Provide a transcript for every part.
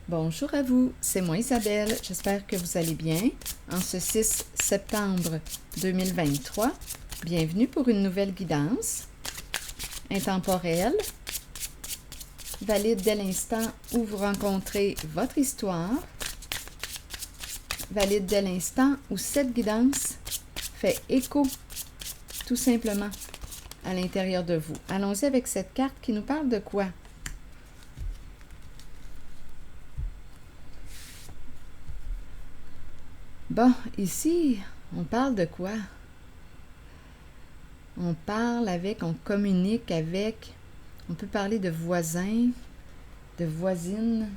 Bonjour à vous, c'est moi Isabelle, j'espère que vous allez bien. En ce 6 septembre 2023, bienvenue pour une nouvelle guidance intemporelle, valide dès l'instant où vous rencontrez votre histoire, valide dès l'instant où cette guidance fait écho tout simplement à l'intérieur de vous. Allons-y avec cette carte qui nous parle de quoi? Bon, ici, on parle de quoi? On communique avec, on peut parler de voisins, de voisines.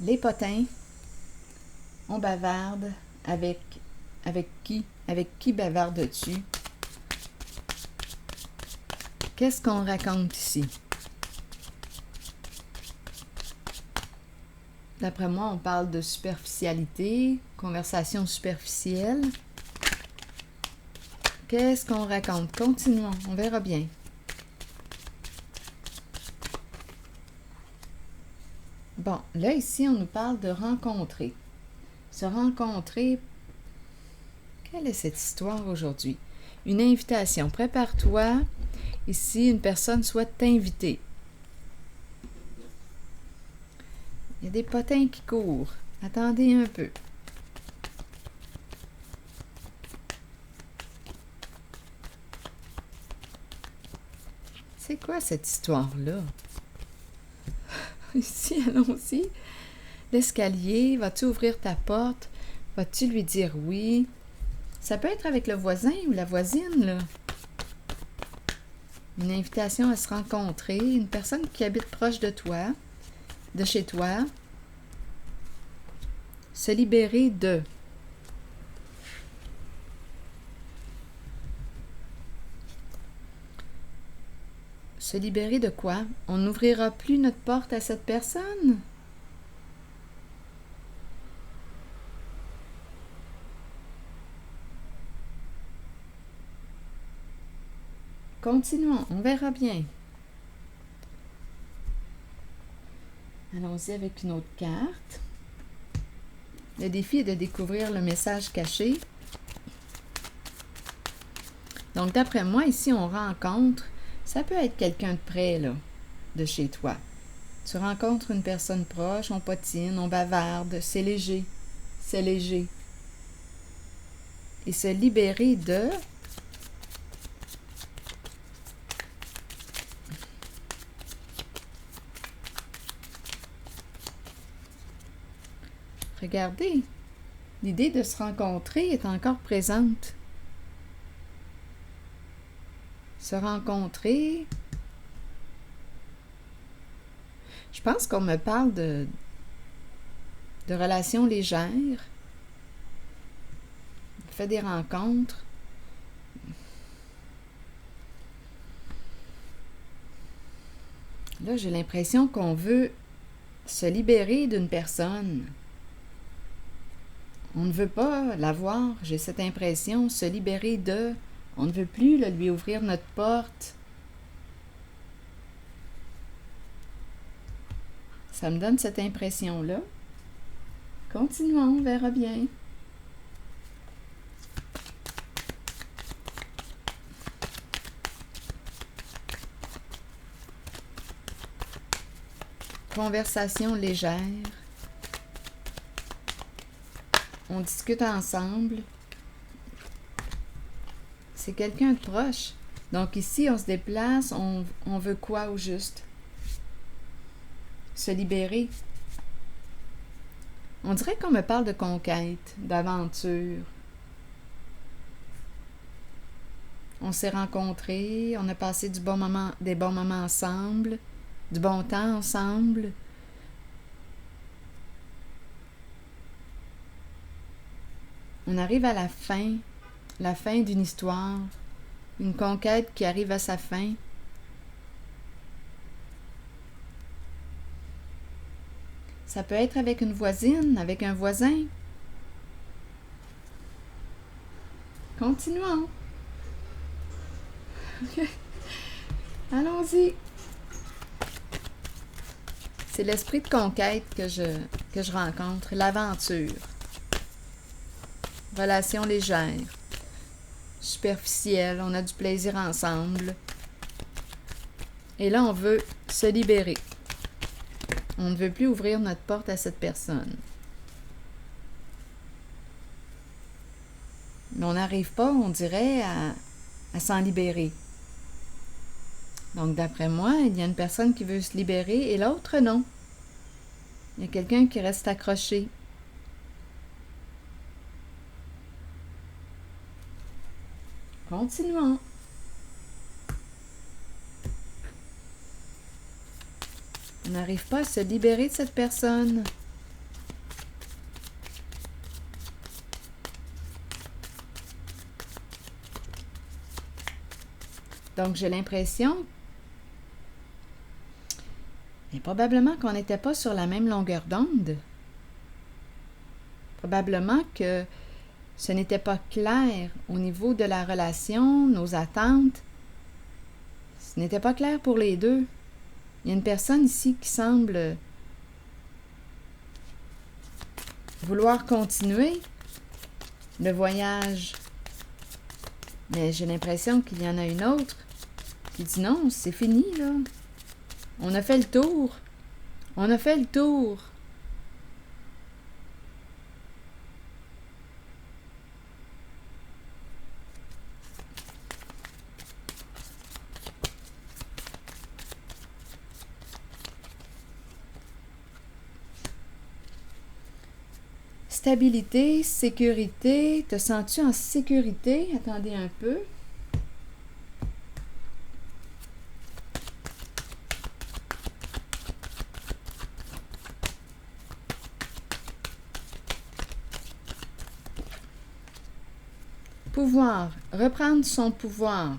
Les potins, on bavarde avec qui? Avec qui bavardes-tu? Qu'est-ce qu'on raconte ici? D'après moi, on parle de superficialité, conversation superficielle. Qu'est-ce qu'on raconte? Continuons, on verra bien. Bon, là, ici, on nous parle de rencontrer. Se rencontrer, quelle est cette histoire aujourd'hui? Une invitation. Prépare-toi. Ici, une personne souhaite t'inviter. Il y a des potins qui courent. Attendez un peu. C'est quoi cette histoire-là? Ici, allons-y. L'escalier, vas-tu ouvrir ta porte? Vas-tu lui dire oui? Ça peut être avec le voisin ou la voisine, là. Une invitation à se rencontrer, une personne qui habite proche de toi, de chez toi. Se libérer de. Se libérer de quoi? On n'ouvrira plus notre porte à cette personne? Continuons, on verra bien. Allons-y avec une autre carte. Le défi est de découvrir le message caché. Donc, d'après moi, ici, on rencontre, ça peut être quelqu'un de près, là, de chez toi. Tu rencontres une personne proche, on potine, on bavarde, c'est léger. C'est léger. Et se libérer de. Regardez, l'idée de se rencontrer est encore présente. Se rencontrer. Je pense qu'on me parle de relations légères. On fait des rencontres. Là, j'ai l'impression qu'on veut se libérer d'une personne. On ne veut pas la voir, j'ai cette impression, se libérer de. On ne veut plus là, lui ouvrir notre porte. Ça me donne cette impression-là. Continuons, on verra bien. Conversation légère. On discute ensemble. C'est quelqu'un de proche. Donc ici, on se déplace, on veut quoi au juste? Se libérer. On dirait qu'on me parle de conquête, d'aventure. On s'est rencontrés, on a passé des bons moments ensemble, du bon temps ensemble. On arrive à la fin d'une histoire, une conquête qui arrive à sa fin. Ça peut être avec une voisine, avec un voisin. Continuons. Allons-y. C'est l'esprit de conquête que je rencontre, l'aventure. Relation légère, superficielle, on a du plaisir ensemble. Et là, on veut se libérer. On ne veut plus ouvrir notre porte à cette personne. Mais on n'arrive pas, on dirait, à s'en libérer. Donc, d'après moi, il y a une personne qui veut se libérer et l'autre, non. Il y a quelqu'un qui reste accroché. Continuons. On n'arrive pas à se libérer de cette personne. Donc, j'ai l'impression, et probablement qu'on n'était pas sur la même longueur d'onde. Probablement que ce n'était pas clair au niveau de la relation, nos attentes. Ce n'était pas clair pour les deux. Il y a une personne ici qui semble vouloir continuer le voyage. Mais j'ai l'impression qu'il y en a une autre qui dit non, c'est fini, là. On a fait le tour. On a fait le tour. Stabilité, sécurité. Te sens-tu en sécurité? Attendez un peu. Pouvoir. Reprendre son pouvoir.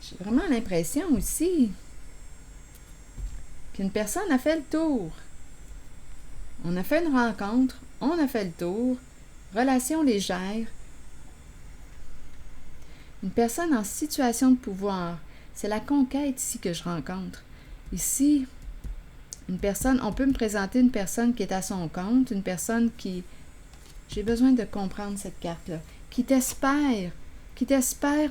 J'ai vraiment l'impression aussi qu'une personne a fait le tour. On a fait une rencontre, on a fait le tour, relation légère. Une personne en situation de pouvoir, c'est la conquête ici que je rencontre. Ici, une personne, on peut me présenter une personne qui est à son compte, une personne qui, j'ai besoin de comprendre cette carte-là, qui t'espère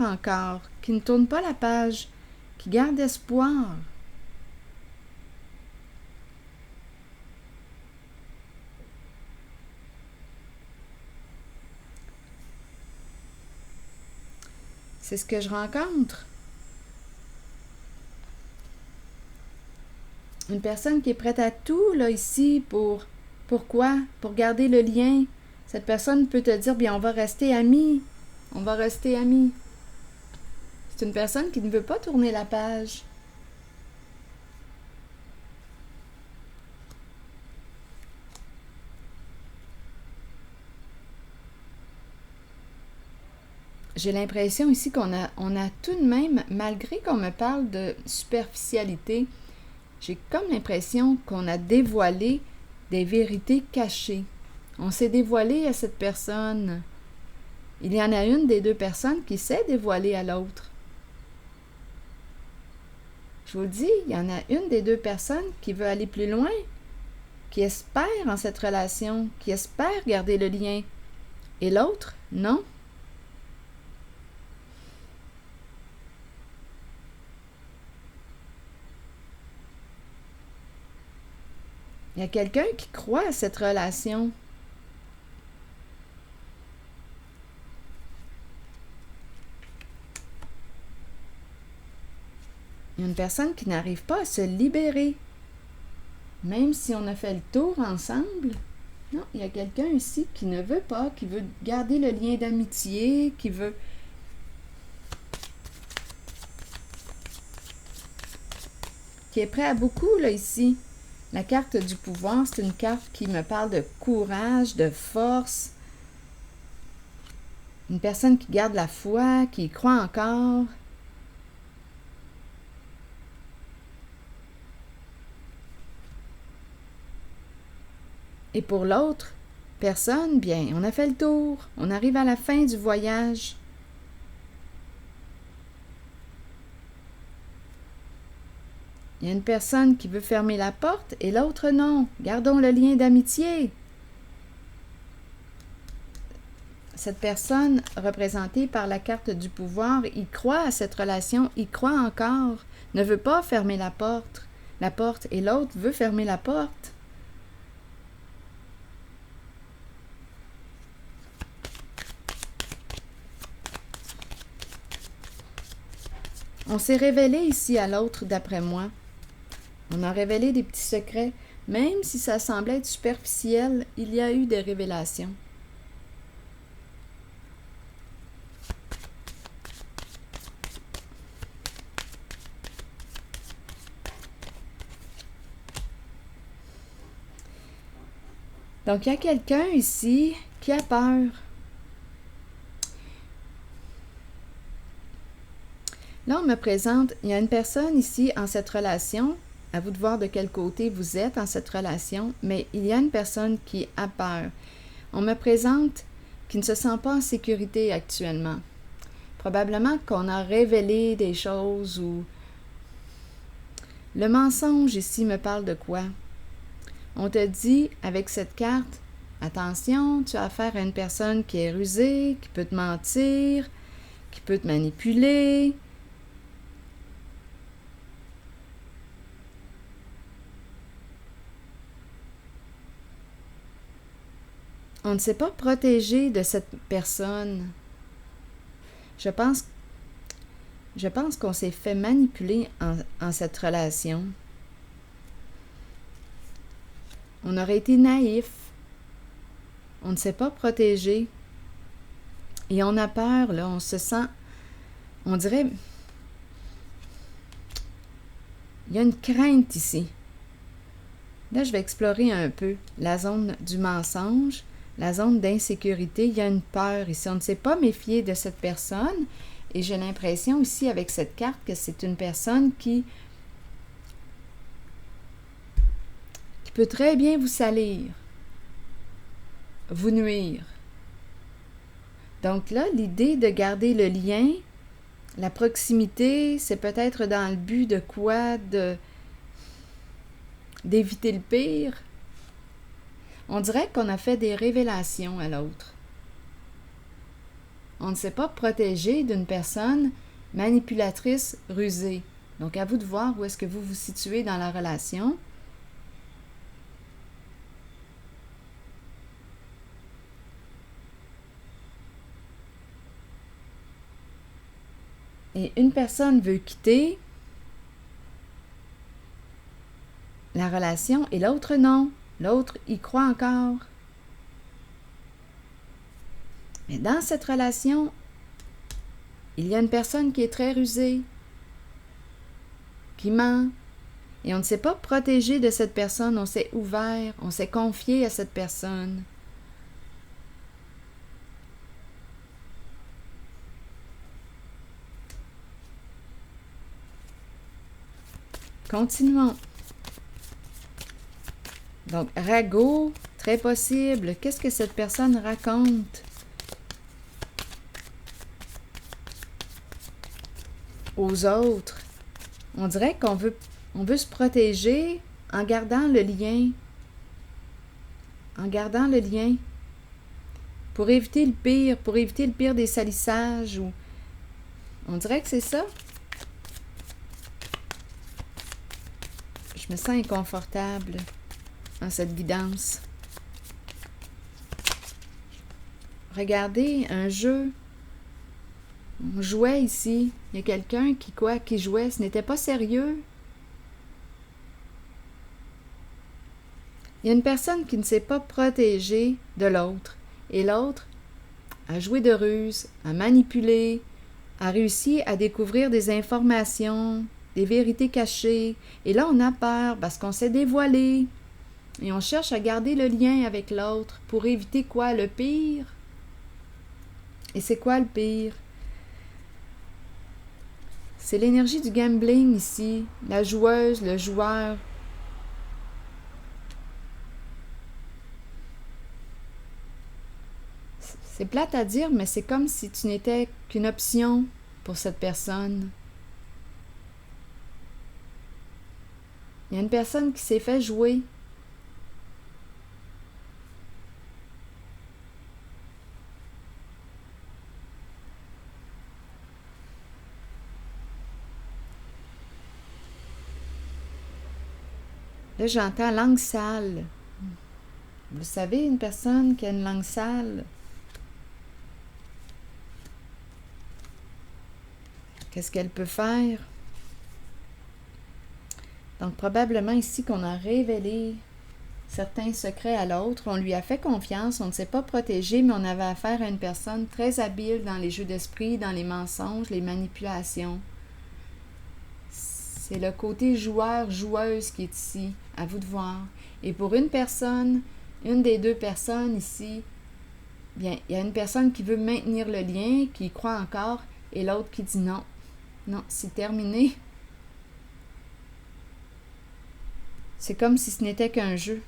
encore, qui ne tourne pas la page, qui garde espoir. C'est ce que je rencontre. Une personne qui est prête à tout, là, ici, pourquoi? Pour garder le lien. Cette personne peut te dire, bien, on va rester amis. On va rester amis. C'est une personne qui ne veut pas tourner la page. J'ai l'impression ici qu'on a tout de même, malgré qu'on me parle de superficialité, j'ai comme l'impression qu'on a dévoilé des vérités cachées. On s'est dévoilé à cette personne. Il y en a une des deux personnes qui s'est dévoilée à l'autre. Je vous le dis, il y en a une des deux personnes qui veut aller plus loin, qui espère en cette relation, qui espère garder le lien. Et l'autre, non. Il y a quelqu'un qui croit à cette relation. Il y a une personne qui n'arrive pas à se libérer. Même si on a fait le tour ensemble. Non, il y a quelqu'un ici qui ne veut pas, qui veut garder le lien d'amitié, qui est prêt à beaucoup, là, ici. La carte du pouvoir, c'est une carte qui me parle de courage, de force. Une personne qui garde la foi, qui y croit encore. Et pour l'autre, Personne? Bien, on a fait le tour. On arrive à la fin du voyage. Il y a une personne qui veut fermer la porte et l'autre non. Gardons le lien d'amitié. Cette personne, représentée par la carte du pouvoir, il croit à cette relation, il croit encore, ne veut pas fermer la porte, et l'autre veut fermer la porte. On s'est révélé ici à l'autre, d'après moi. On a révélé des petits secrets. Même si ça semblait être superficiel, il y a eu des révélations. Donc, il y a quelqu'un ici qui a peur. Là, on me présente, il y a une personne ici en cette relation. À vous de voir de quel côté vous êtes en cette relation, mais il y a une personne qui a peur. On me présente qui ne se sent pas en sécurité actuellement. Probablement qu'on a révélé des choses ou... Le mensonge ici me parle de quoi? On te dit, avec cette carte, attention, tu as affaire à une personne qui est rusée, qui peut te mentir, qui peut te manipuler. On ne s'est pas protégé de cette personne. Je pense qu'on s'est fait manipuler en cette relation. On aurait été naïf. On ne s'est pas protégé. Et on a peur, là. On se sent... On dirait... Il y a une crainte ici. Là, je vais explorer un peu la zone du mensonge, la zone d'insécurité. Il y a une peur ici. On ne s'est pas méfié de cette personne. Et j'ai l'impression ici, avec cette carte, que c'est une personne qui peut très bien vous salir, vous nuire. Donc là, l'idée de garder le lien, la proximité, c'est peut-être dans le but de quoi? D'éviter le pire. On dirait qu'on a fait des révélations à l'autre. On ne s'est pas protégé d'une personne manipulatrice rusée. Donc, à vous de voir où est-ce que vous vous situez dans la relation. Et une personne veut quitter la relation et l'autre non. L'autre y croit encore. Mais dans cette relation, il y a une personne qui est très rusée, qui ment. Et on ne s'est pas protégé de cette personne, on s'est ouvert, on s'est confié à cette personne. Continuons. Donc, ragot, très possible. Qu'est-ce que cette personne raconte aux autres? On dirait qu'on veut se protéger en gardant le lien. En gardant le lien. Pour éviter le pire des salissages. Ou... On dirait que c'est ça. Je me sens inconfortable dans cette guidance. Regardez, un jeu. On jouait ici. Il y a quelqu'un qui jouait. Ce n'était pas sérieux. Il y a une personne qui ne s'est pas protégée de l'autre. Et l'autre a joué de ruse, a manipulé, a réussi à découvrir des informations, des vérités cachées. Et là, on a peur parce qu'on s'est dévoilé. Et on cherche à garder le lien avec l'autre pour éviter quoi? Le pire. Et c'est quoi le pire? C'est l'énergie du gambling ici. La joueuse, le joueur. C'est plate à dire, mais c'est comme si tu n'étais qu'une option pour cette personne. Il y a une personne qui s'est fait jouer. Là, j'entends langue sale. Vous savez, une personne qui a une langue sale, qu'est-ce qu'elle peut faire? Donc, probablement ici qu'on a révélé certains secrets à l'autre. On lui a fait confiance, on ne s'est pas protégé, mais on avait affaire à une personne très habile dans les jeux d'esprit, dans les mensonges, les manipulations. C'est le côté joueur-joueuse qui est ici, à vous de voir. Et pour une personne, une des deux personnes ici, bien, il y a une personne qui veut maintenir le lien, qui y croit encore, et l'autre qui dit non. Non, c'est terminé. C'est comme si ce n'était qu'un jeu.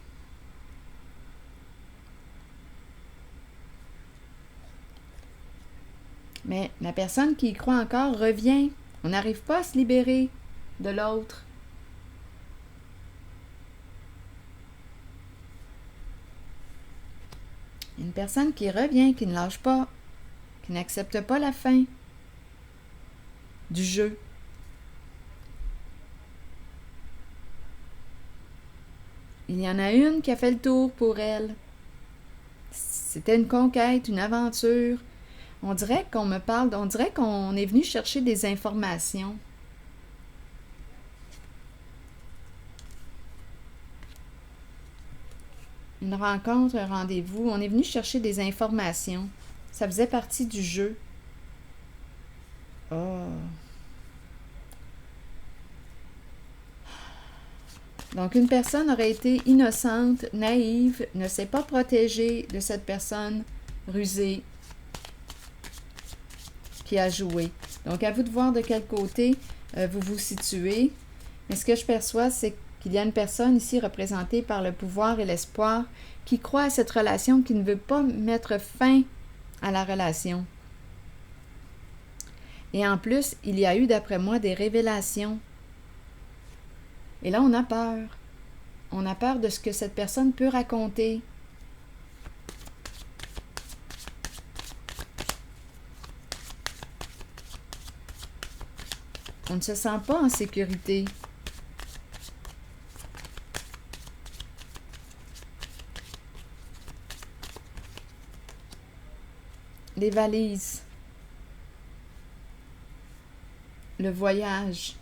Mais la personne qui y croit encore revient. On n'arrive pas à se libérer de l'autre. Une personne qui revient, qui ne lâche pas, qui n'accepte pas la fin du jeu. Il y en a une qui a fait le tour pour elle. C'était une conquête, une aventure. On dirait qu'on est venu chercher des informations. Une rencontre, un rendez-vous. On est venu chercher des informations. Ça faisait partie du jeu. Oh. Donc, une personne aurait été innocente, naïve, ne s'est pas protégée de cette personne rusée qui a joué. Donc, à vous de voir de quel côté vous vous situez. Mais ce que je perçois, c'est qu'il y a une personne ici représentée par le pouvoir et l'espoir qui croit à cette relation, qui ne veut pas mettre fin à la relation. Et en plus, il y a eu, d'après moi, des révélations. Et là, on a peur. On a peur de ce que cette personne peut raconter. On ne se sent pas en sécurité. Les valises. Le voyage.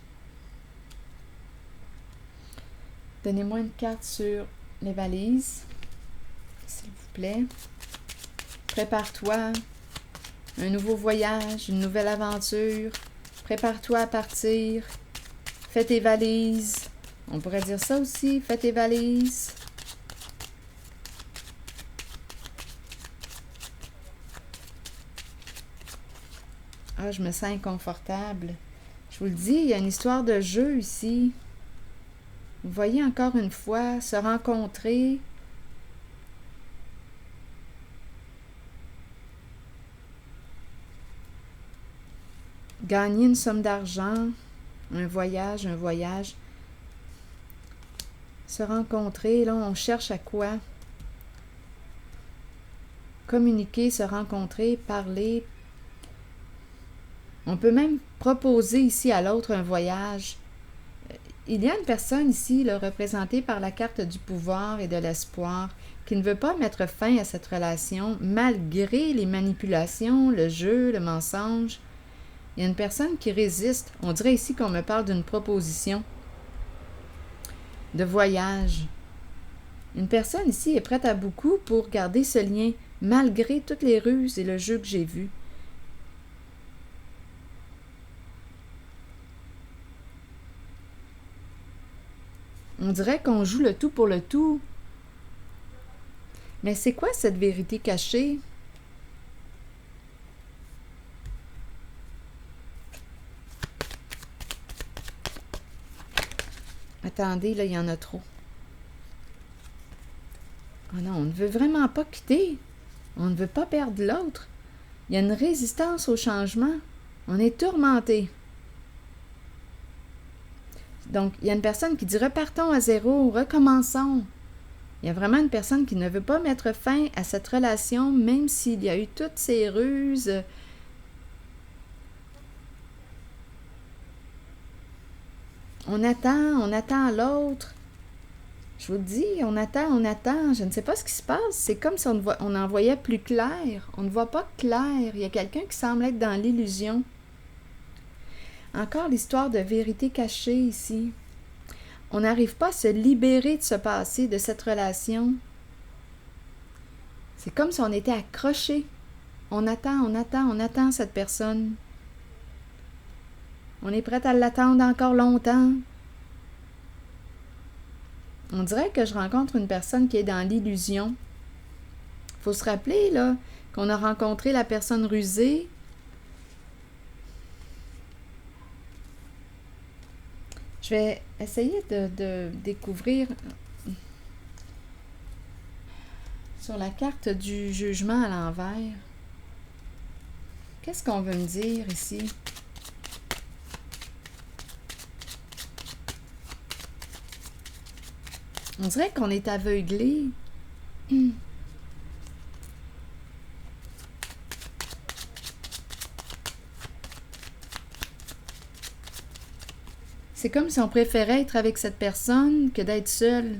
Donnez-moi une carte sur les valises, s'il vous plaît. Prépare-toi. Un nouveau voyage, une nouvelle aventure. Prépare-toi à partir. Fais tes valises. On pourrait dire ça aussi. Fais tes valises. Ah, je me sens inconfortable. Je vous le dis, il y a une histoire de jeu ici. Vous voyez encore une fois, se rencontrer. Gagner une somme d'argent, un voyage. Se rencontrer, là, on cherche à quoi? Communiquer, se rencontrer, parler. On peut même proposer ici à l'autre un voyage. Il y a une personne ici, là, représentée par la carte du pouvoir et de l'espoir, qui ne veut pas mettre fin à cette relation, malgré les manipulations, le jeu, le mensonge. Il y a une personne qui résiste. On dirait ici qu'on me parle d'une proposition de voyage. Une personne ici est prête à beaucoup pour garder ce lien, malgré toutes les ruses et le jeu que j'ai vu. On dirait qu'on joue le tout pour le tout. Mais c'est quoi cette vérité cachée? Attendez, là, il y en a trop. Oh non, on ne veut vraiment pas quitter. On ne veut pas perdre l'autre. Il y a une résistance au changement. On est tourmenté. Donc, il y a une personne qui dit « repartons à zéro, recommençons ». Il y a vraiment une personne qui ne veut pas mettre fin à cette relation, même s'il y a eu toutes ces ruses. On attend l'autre. Je vous le dis, on attend. Je ne sais pas ce qui se passe. C'est comme si on en voyait plus clair. On ne voit pas clair. Il y a quelqu'un qui semble être dans l'illusion. Encore l'histoire de vérité cachée ici. On n'arrive pas à se libérer de ce passé, de cette relation. C'est comme si on était accroché. On attend cette personne. On est prêt à l'attendre encore longtemps. On dirait que je rencontre une personne qui est dans l'illusion. Il faut se rappeler là, qu'on a rencontré la personne rusée. Je vais essayer de découvrir sur la carte du jugement à l'envers. Qu'est-ce qu'on veut me dire ici? On dirait qu'on est aveuglé. C'est comme si on préférait être avec cette personne que d'être seul.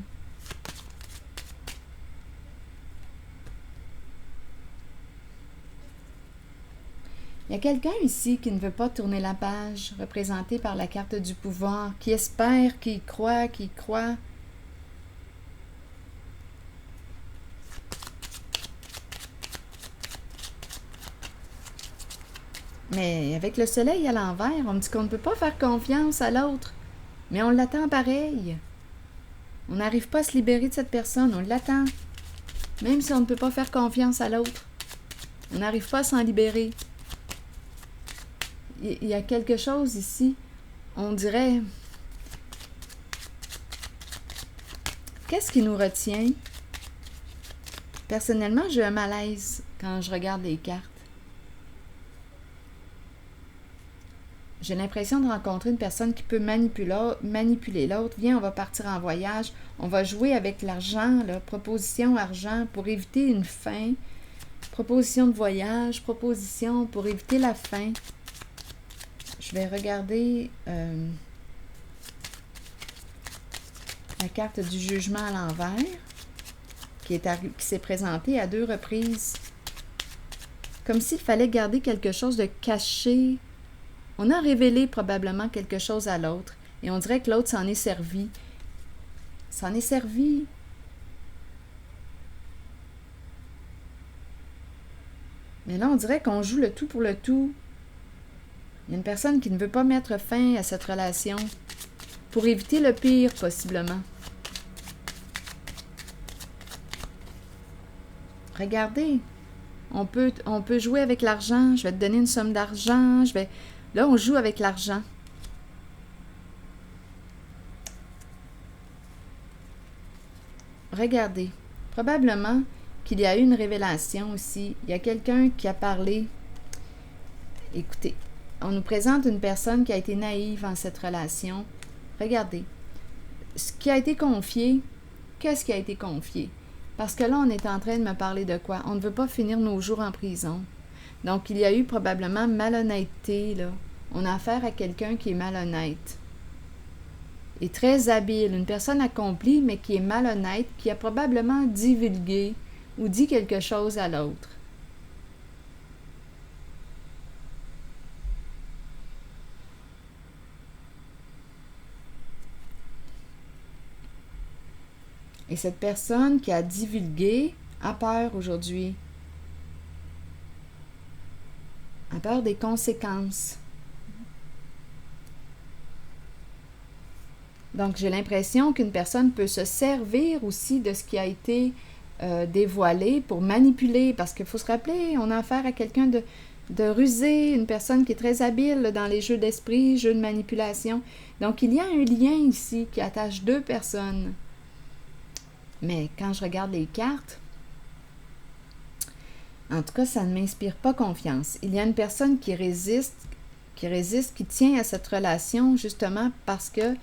Il y a quelqu'un ici qui ne veut pas tourner la page, représenté par la carte du pouvoir, qui espère, qui croit. Mais avec le soleil à l'envers, on me dit qu'on ne peut pas faire confiance à l'autre. Mais on l'attend pareil. On n'arrive pas à se libérer de cette personne, on l'attend. Même si on ne peut pas faire confiance à l'autre. On n'arrive pas à s'en libérer. Il y a quelque chose ici, on dirait... Qu'est-ce qui nous retient? Personnellement, j'ai un malaise quand je regarde les cartes. J'ai l'impression de rencontrer une personne qui peut manipuler l'autre. Viens, on va partir en voyage. On va jouer avec l'argent, là, proposition argent pour éviter une fin. Proposition de voyage, proposition pour éviter la fin. Je vais regarder la carte du jugement à l'envers qui s'est présentée à 2 reprises. Comme s'il fallait garder quelque chose de caché. On a révélé probablement quelque chose à l'autre et on dirait que l'autre s'en est servi. S'en est servi. Mais là, on dirait qu'on joue le tout pour le tout. Il y a une personne qui ne veut pas mettre fin à cette relation pour éviter le pire, possiblement. Regardez, on peut jouer avec l'argent. Je vais te donner une somme d'argent. Là, on joue avec l'argent. Regardez, probablement qu'il y a eu une révélation aussi. Il y a quelqu'un qui a parlé. Écoutez, on nous présente une personne qui a été naïve en cette relation. Regardez, ce qui a été confié, qu'est-ce qui a été confié? Parce que là, on est en train de me parler de quoi? On ne veut pas finir nos jours en prison. Donc, il y a eu probablement malhonnêteté, là. On a affaire à quelqu'un qui est malhonnête. Et très habile, une personne accomplie, mais qui est malhonnête, qui a probablement divulgué ou dit quelque chose à l'autre. Et cette personne qui a divulgué a peur aujourd'hui. A peur des conséquences. Donc, j'ai l'impression qu'une personne peut se servir aussi de ce qui a été dévoilé pour manipuler. Parce qu'il faut se rappeler, on a affaire à quelqu'un de rusé, une personne qui est très habile dans les jeux d'esprit, jeux de manipulation. Donc, il y a un lien ici qui attache 2 personnes. Mais quand je regarde les cartes, En tout cas, ça ne m'inspire pas confiance. Il y a une personne qui résiste, qui tient à cette relation justement parce que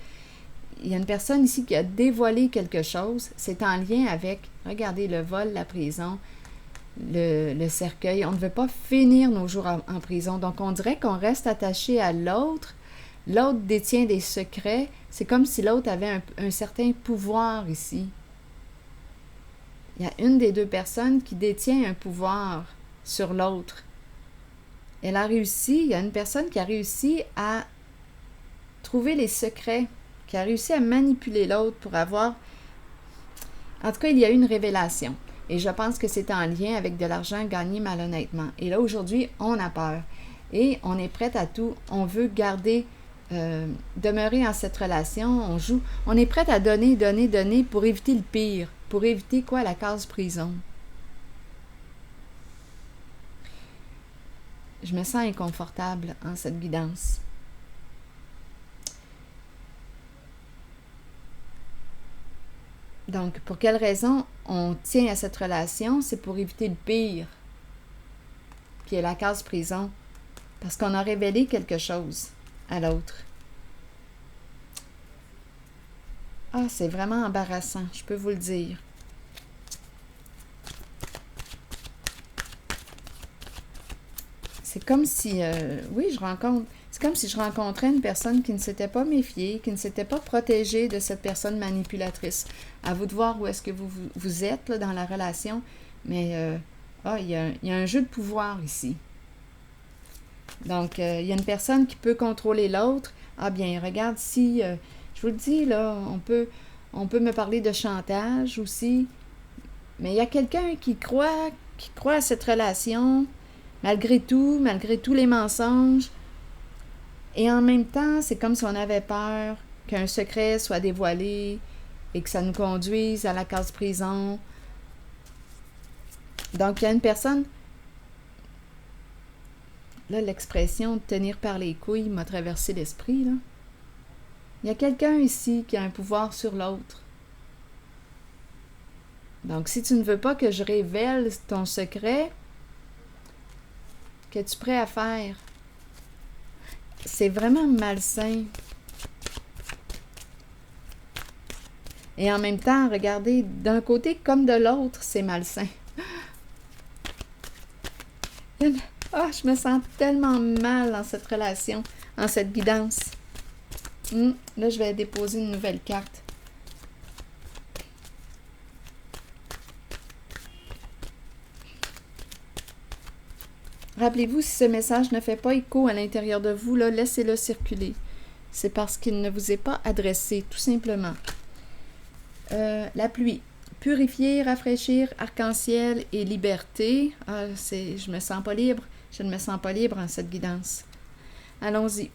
il y a une personne ici qui a dévoilé quelque chose. C'est en lien avec, regardez, le vol, la prison, le cercueil. On ne veut pas finir nos jours en prison. Donc, on dirait qu'on reste attaché à l'autre. L'autre détient des secrets. C'est comme si l'autre avait un certain pouvoir ici. Il y a une des deux personnes qui détient un pouvoir sur l'autre. Elle a réussi, il y a une personne qui a réussi à trouver les secrets, qui a réussi à manipuler l'autre pour avoir... En tout cas, il y a eu une révélation. Et je pense que c'est en lien avec de l'argent gagné malhonnêtement. Et là, aujourd'hui, on a peur. Et on est prête à tout. On veut garder, demeurer en cette relation. On joue. On est prête à donner, donner, donner pour éviter le pire. Pour éviter quoi? La case prison. Je me sens inconfortable en cette guidance. Donc, pour quelle raison on tient à cette relation? C'est pour éviter le pire, qui est la case prison, parce qu'on a révélé quelque chose à l'autre. Ah, c'est vraiment embarrassant, je peux vous le dire. C'est comme si, c'est comme si je rencontrais une personne qui ne s'était pas méfiée, qui ne s'était pas protégée de cette personne manipulatrice. À vous de voir où est-ce que vous êtes là, dans la relation, mais il y a un jeu de pouvoir ici. Donc, il y a une personne qui peut contrôler l'autre. Ah bien, regarde, si, je vous le dis, là, on peut me parler de chantage aussi, mais il y a quelqu'un qui croit à cette relation, malgré tout, malgré tous les mensonges. Et en même temps, c'est comme si on avait peur qu'un secret soit dévoilé et que ça nous conduise à la case prison. Donc, il y a une personne... Là, l'expression « tenir par les couilles » m'a traversé l'esprit, là. Il y a quelqu'un ici qui a un pouvoir sur l'autre. Donc, si tu ne veux pas que je révèle ton secret, qu'es-tu prêt à faire? C'est vraiment malsain. Et en même temps, regardez, d'un côté comme de l'autre, c'est malsain. Ah, je me sens tellement mal dans cette relation, en cette guidance. Là, je vais déposer une nouvelle carte. Rappelez-vous, si ce message ne fait pas écho à l'intérieur de vous, là, laissez-le circuler. C'est parce qu'il ne vous est pas adressé, tout simplement. La pluie. Purifier, rafraîchir, arc-en-ciel et liberté. Ah, je me sens pas libre. Je ne me sens pas libre en cette guidance. Allons-y.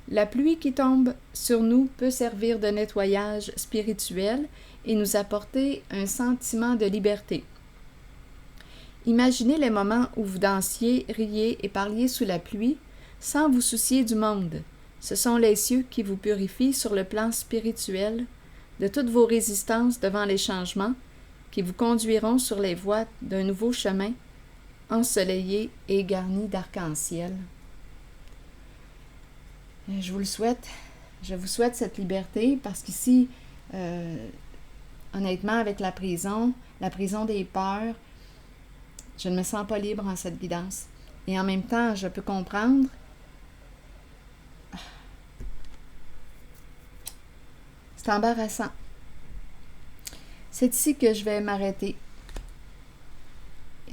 La pluie qui tombe sur nous peut servir de nettoyage spirituel et nous apporter un sentiment de liberté. Imaginez les moments où vous dansiez, riez et parliez sous la pluie, sans vous soucier du monde. Ce sont les cieux qui vous purifient sur le plan spirituel de toutes vos résistances devant les changements, qui vous conduiront sur les voies d'un nouveau chemin, ensoleillé et garni d'arc-en-ciel. Je vous le souhaite. Je vous souhaite cette liberté parce qu'ici, honnêtement, avec la prison des peurs, je ne me sens pas libre en cette guidance. Et en même temps, je peux comprendre. C'est embarrassant. C'est ici que je vais m'arrêter.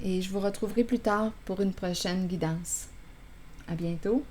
Et je vous retrouverai plus tard pour une prochaine guidance. À bientôt.